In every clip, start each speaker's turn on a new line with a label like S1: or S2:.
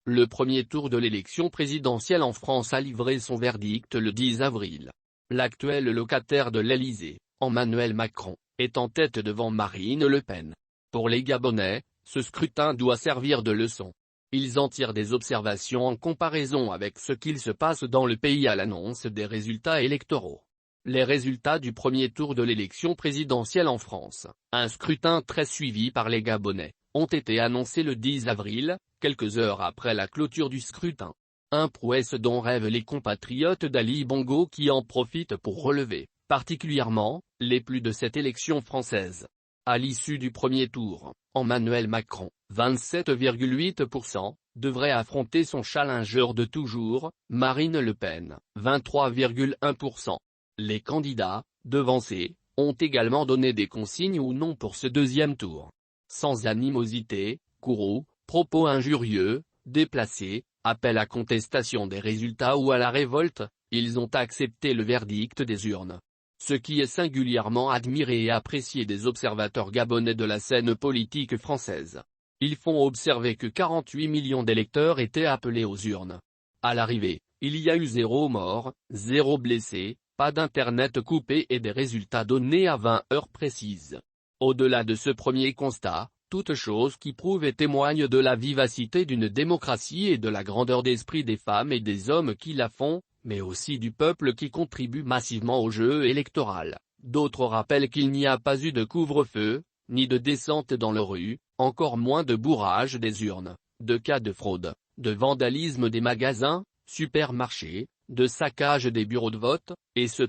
S1: Le premier tour de l'élection présidentielle en France a livré son verdict le 10 avril. L'actuel locataire de l'Élysée, Emmanuel Macron, est en tête devant Marine Le Pen. Pour les Gabonais, ce scrutin doit servir de leçon. Ils en tirent des observations en comparaison avec ce qu'il se passe dans le pays à l'annonce des résultats électoraux. Les résultats du premier tour de l'élection présidentielle en France, un scrutin très suivi par les Gabonais, ont été annoncés le 10 avril, quelques heures après la clôture du scrutin. Un prouesse dont rêvent les compatriotes d'Ali Bongo qui en profitent pour relever, particulièrement, les plus de cette élection française. À l'issue du premier tour, Emmanuel Macron, 27,8%, devrait affronter son challenger de toujours, Marine Le Pen, 23,1%. Les candidats, devancés, ont également donné des consignes ou non pour ce deuxième tour. Sans animosité, courroux, propos injurieux, déplacés, appel à contestation des résultats ou à la révolte, ils ont accepté le verdict des urnes. Ce qui est singulièrement admiré et apprécié des observateurs gabonais de la scène politique française. Ils font observer que 48 millions d'électeurs étaient appelés aux urnes. À l'arrivée, il y a eu 0 mort, 0 blessé, pas d'internet coupé et des résultats donnés à 20 heures précises. Au-delà de ce premier constat, toute chose qui prouve et témoigne de la vivacité d'une démocratie et de la grandeur d'esprit des femmes et des hommes qui la font, mais aussi du peuple qui contribue massivement au jeu électoral. D'autres rappellent qu'il n'y a pas eu de couvre-feu, ni de descente dans les rues, encore moins de bourrage des urnes, de cas de fraude, de vandalisme des magasins, supermarchés, de saccage des bureaux de vote, etc.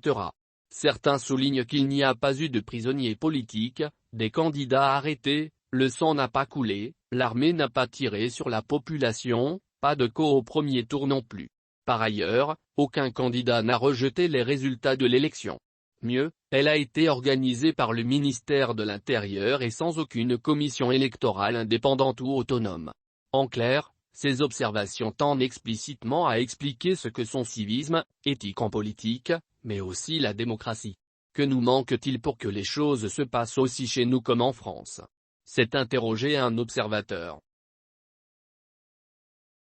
S1: Certains soulignent qu'il n'y a pas eu de prisonniers politiques, des candidats arrêtés, le sang n'a pas coulé, l'armée n'a pas tiré sur la population, pas de coup au premier tour non plus. Par ailleurs, aucun candidat n'a rejeté les résultats de l'élection. Mieux, elle a été organisée par le ministère de l'Intérieur et sans aucune commission électorale indépendante ou autonome. En clair, ces observations tendent explicitement à expliquer ce que sont civisme, éthique en politique, mais aussi la démocratie. Que nous manque-t-il pour que les choses se passent aussi chez nous comme en France ? S'est interrogé un observateur.